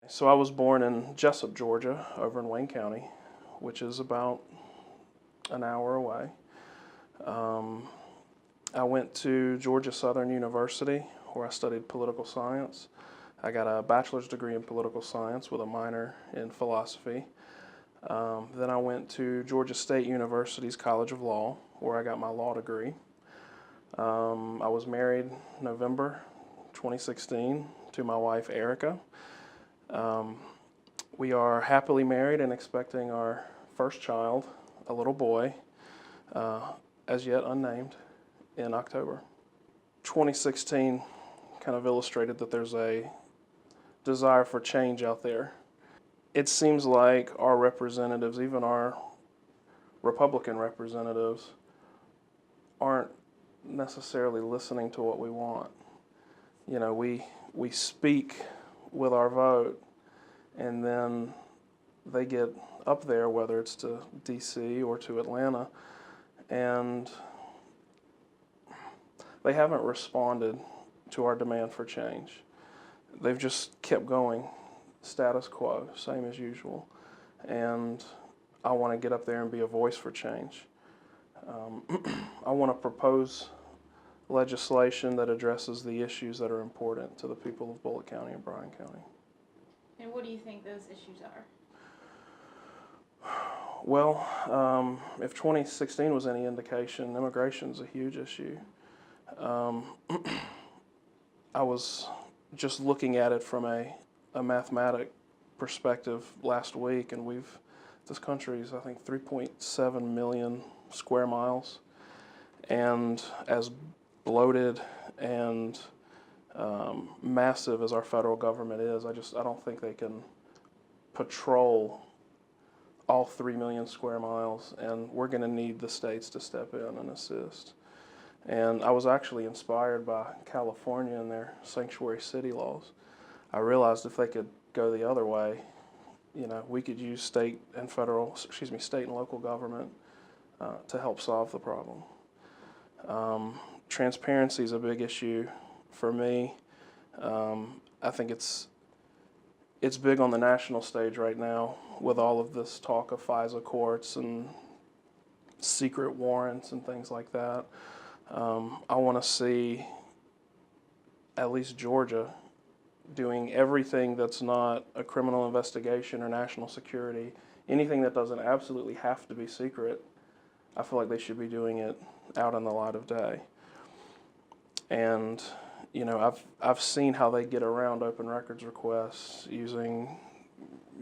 So I was born in Jessup, Georgia, over in Wayne County, which is about an hour away. Um, I went to Georgia Southern University where I studied political science. I got a bachelor's degree in political science with a minor in philosophy. Then I went to Georgia State University's College of Law where I got my law degree. I was married November 2016 to my wife Erica. Um, we are happily married and expecting our first child, a little boy, as yet unnamed, in October. 2016 kind of illustrated that there's a desire for change out there. It seems like our representatives, even our Republican representatives, aren't necessarily listening to what we want. You know, we speak with our vote, and then they get up there, whether it's to DC or to Atlanta, and they haven't responded to our demand for change. They've just kept going, status quo, same as usual. And I want to get up there and be a voice for change. I want to propose legislation that addresses the issues that are important to the people of Bullitt County and Bryan County. And what do you think those issues are? Well, if 2016 was any indication, immigration is a huge issue. I was just looking at it from a mathematic perspective last week, and this country is, I think, 3.7 million square miles, and as bloated and massive as our federal government is, I don't think they can patrol all 3 million square miles, and we're going to need the states to step in and assist. And I was actually inspired by California and their sanctuary city laws. I realized if they could go the other way, you know, we could use state and local government to help solve the problem. Transparency is a big issue for me. I think it's big on the national stage right now with all of this talk of FISA courts and secret warrants and things like that. I want to see at least Georgia doing everything that's not a criminal investigation or national security, anything that doesn't absolutely have to be secret. I feel like they should be doing it out in the light of day. And you know, I've seen how they get around open records requests using,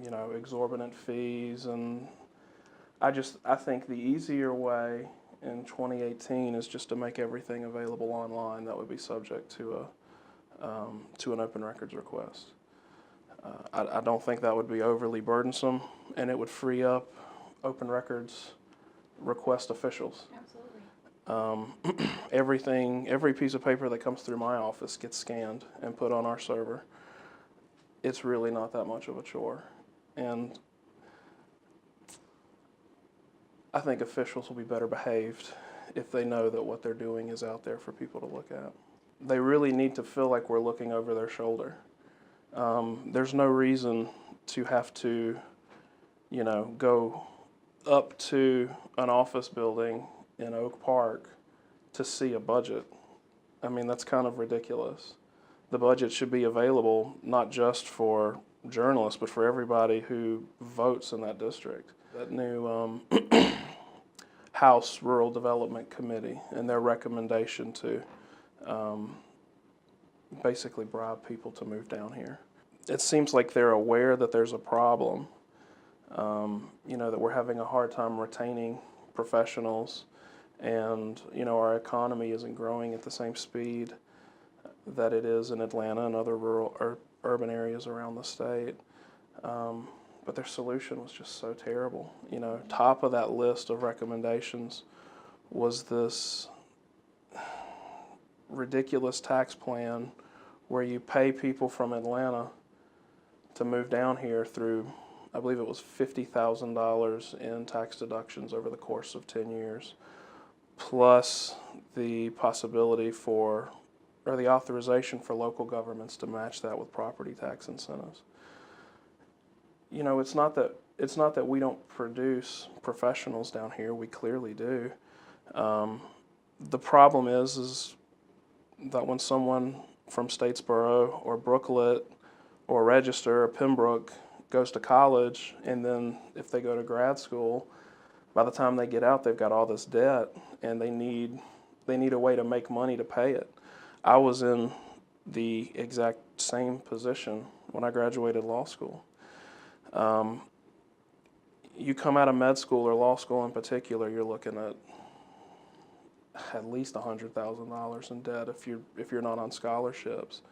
you know, exorbitant fees, and I think the easier way in 2018 is just to make everything available online that would be subject to an open records request. I don't think that would be overly burdensome, and it would free up open records request officials. Absolutely. Every piece of paper that comes through my office gets scanned and put on our server. It's really not that much of a chore. And I think officials will be better behaved if they know that what they're doing is out there for people to look at. They really need to feel like we're looking over their shoulder. There's no reason to have to, you know, go up to an office building in Oak Park to see a budget. I mean, that's kind of ridiculous. The budget should be available not just for journalists, but for everybody who votes in that district. That new House Rural Development Committee and their recommendation to basically bribe people to move down here. It seems like they're aware that there's a problem, you know, that we're having a hard time retaining professionals, and you know, our economy isn't growing at the same speed that it is in Atlanta and other rural or urban areas around the state. But their solution was just so terrible. You know, top of that list of recommendations was this ridiculous tax plan where you pay people from Atlanta to move down here through, I believe it was $50,000 in tax deductions over the course of 10 years, plus the possibility for, or the authorization for local governments to match that with property tax incentives. it's not that we don't produce professionals down here. We clearly do. The problem is that when someone from Statesboro or Brooklet or Register or Pembroke goes to college, and then if they go to grad school, by the time they get out, they've got all this debt, and they need a way to make money to pay it. I was in the exact same position when I graduated law school. You come out of med school or law school in particular, you're looking at least $100,000 in debt if you're not on scholarships.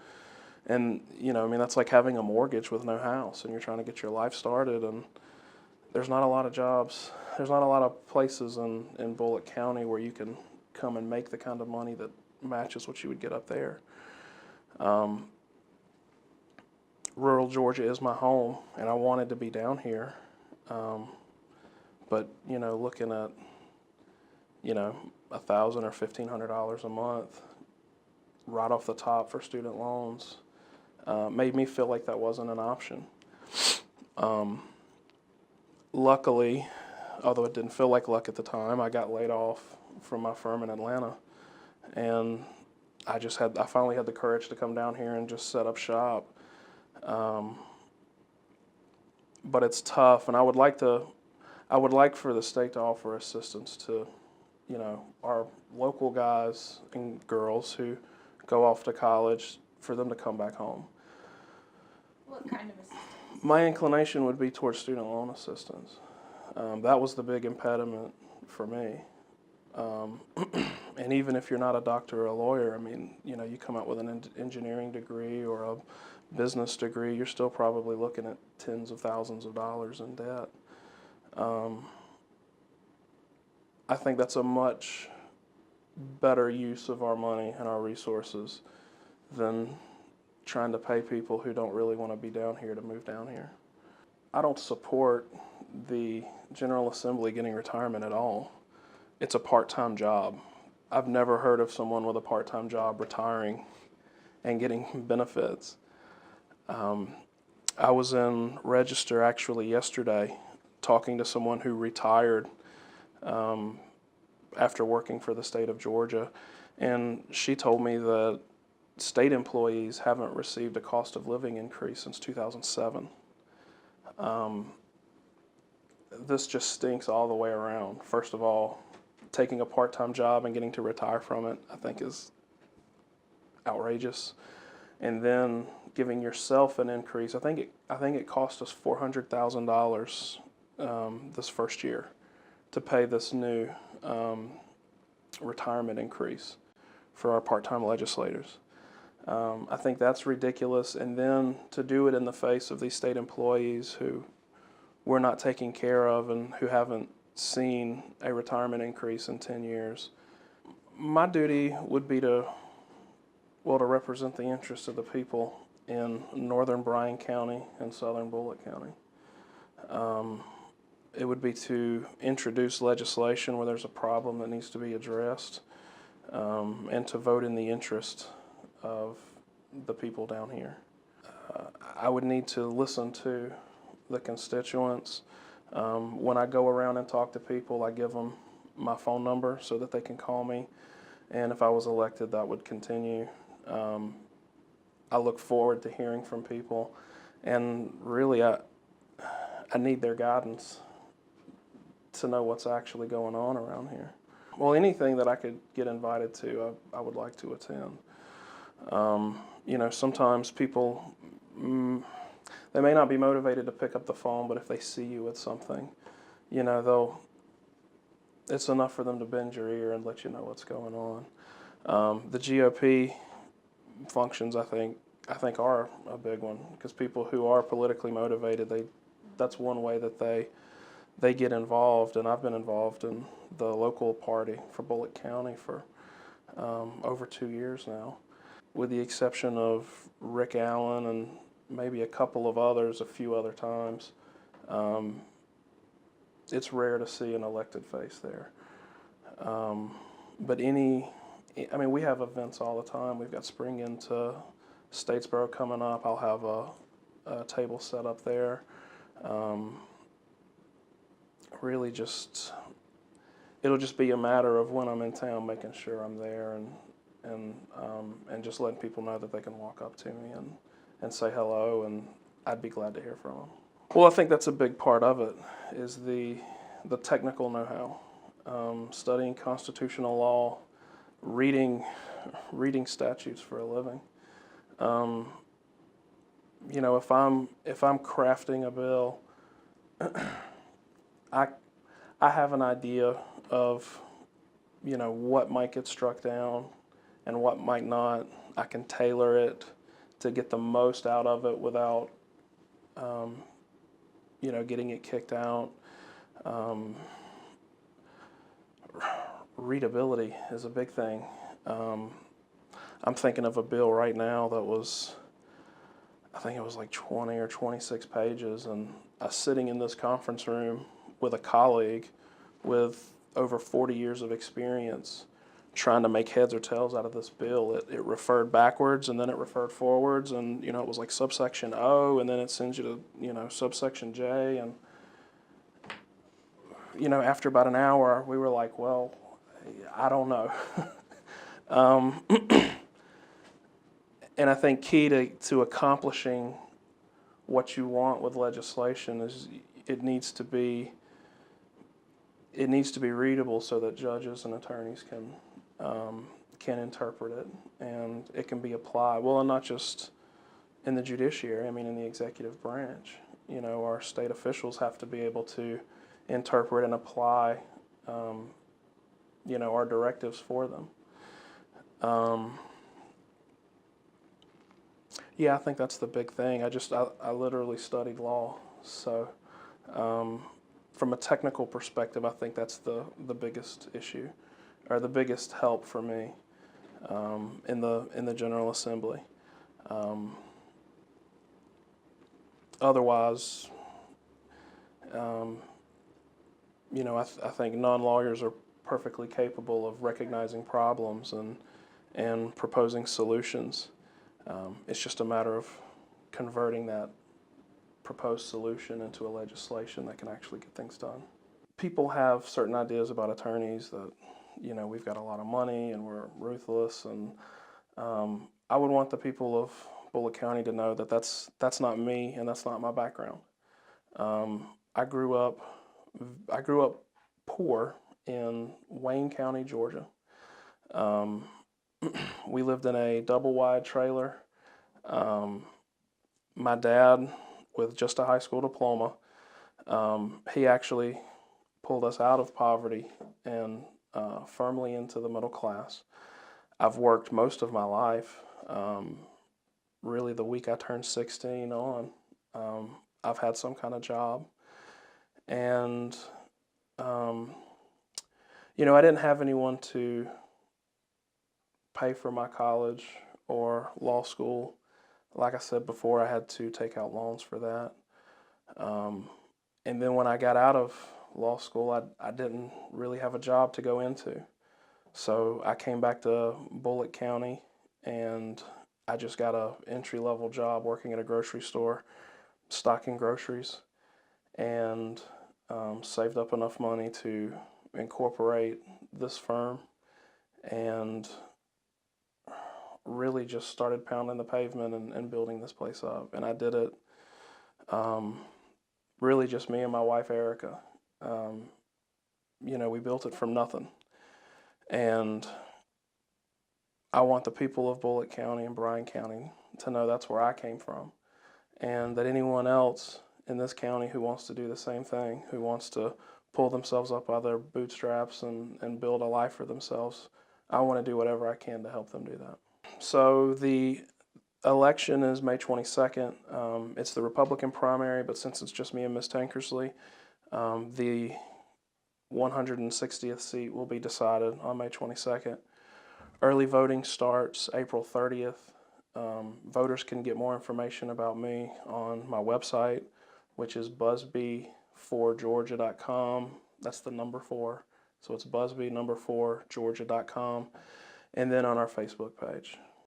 And I mean, that's like having a mortgage with no house, and you're trying to get your life started. And there's not a lot of jobs. There's not a lot of places in Bullitt County where you can come and make the kind of money that matches what you would get up there. Rural Georgia is my home, and I wanted to be down here. But looking at $1,000 or $1,500 a month right off the top for student loans made me feel like that wasn't an option. Luckily, although it didn't feel like luck at the time, I got laid off from my firm in Atlanta, and I finally had the courage to come down here and just set up shop. But it's tough, and I would like for the state to offer assistance to, our local guys and girls who go off to college, for them to come back home. What kind of assistance? My inclination would be towards student loan assistance. That was the big impediment for me. And even if you're not a doctor or a lawyer, I mean, you come out with an engineering degree or a business degree, you're still probably looking at tens of thousands of dollars in debt. I think that's a much better use of our money and our resources than trying to pay people who don't really want to be down here to move down here. I don't support the General Assembly getting retirement at all. It's a part-time job. I've never heard of someone with a part-time job retiring and getting benefits. I was in Register actually yesterday talking to someone who retired after working for the state of Georgia, and she told me that state employees haven't received a cost of living increase since 2007. This just stinks all the way around. First of all, taking a part-time job and getting to retire from it, I think, is outrageous. And then giving yourself an increase. I think it cost us $400,000 this first year to pay this new retirement increase for our part-time legislators. I think that's ridiculous. And then to do it in the face of these state employees who we're not taking care of and who haven't seen a retirement increase in 10 years. My duty would be to represent the interests of the people in northern Bryan County and southern Bullitt County. It would be to introduce legislation where there's a problem that needs to be addressed, and to vote in the interest of the people down here. I would need to listen to the constituents. When I go around and talk to people, I give them my phone number so that they can call me, and if I was elected, that would continue. I look forward to hearing from people, and really I need their guidance to know what's actually going on around here. Well, anything that I could get invited to, I would like to attend. Sometimes people, they may not be motivated to pick up the phone, but if they see you with something, it's enough for them to bend your ear and let you know what's going on. The GOP functions, I think are a big one, because people who are politically motivated, that's one way that they get involved. And I've been involved in the local party for Bullitt County for over 2 years now, with the exception of Rick Allen and maybe a couple of others a few other times. It's rare to see an elected face there. But we have events all the time. We've got Spring into Statesboro coming up. I'll have a table set up there. Really just, it'll just be a matter of when I'm in town, making sure I'm there and just letting people know that they can walk up to me and say hello, and I'd be glad to hear from them. Well, I think that's a big part of it, is the technical know-how. Studying constitutional law, reading statutes for a living. You know, if I'm crafting a bill, I have an idea of, you know, what might get struck down and what might not. I can tailor it to get the most out of it without, you know, getting it kicked out. Readability is a big thing. I'm thinking of a bill right now that was, I think it was like 20 or 26 pages, and I was sitting in this conference room with a colleague with over 40 years of experience trying to make heads or tails out of this bill. It referred backwards and then it referred forwards, and you know, it was like subsection O and then it sends you to, you know, subsection J, and you know, after about an hour we were like, well, I don't know. And I think key to accomplishing what you want with legislation is it needs to be readable so that judges and attorneys can interpret it and it can be applied. Well, and not just in the judiciary, I mean in the executive branch. You know, our state officials have to be able to interpret and apply, you know, our directives for them. Yeah, I think that's the big thing. I literally studied law, so from a technical perspective, I think that's the biggest issue, or the biggest help for me in the General Assembly. Otherwise, you know, I think non-lawyers are perfectly capable of recognizing problems and proposing solutions. It's just a matter of converting that proposed solution into a legislation that can actually get things done. People have certain ideas about attorneys that, you know, we've got a lot of money and we're ruthless, and I would want the people of Bullitt County to know that that's not me and that's not my background. I grew up poor in Wayne County, Georgia. We lived in a double-wide trailer. My dad, with just a high school diploma, he actually pulled us out of poverty and firmly into the middle class. I've worked most of my life. Really, the week I turned 16 on, I've had some kind of job. And, you know, I didn't have anyone to pay for my college or law school. Like I said before, I had to take out loans for that. And then when I got out of law school, I didn't really have a job to go into. So I came back to Bullitt County and I just got a entry-level job working at a grocery store, stocking groceries, and saved up enough money to incorporate this firm and really just started pounding the pavement and building this place up. And I did it really just me and my wife, Erica. You know, we built it from nothing. And I want the people of Bullitt County and Bryan County to know that's where I came from. And that anyone else in this county who wants to do the same thing, who wants to pull themselves up by their bootstraps and build a life for themselves, I want to do whatever I can to help them do that. So the election is May 22nd. It's the Republican primary, but since it's just me and Ms. Tankersley, the 160th seat will be decided on May 22nd. Early voting starts April 30th. Voters can get more information about me on my website, which is busbee4georgia.com. That's the number 4. So it's busbee4georgia.com. And then on our Facebook page.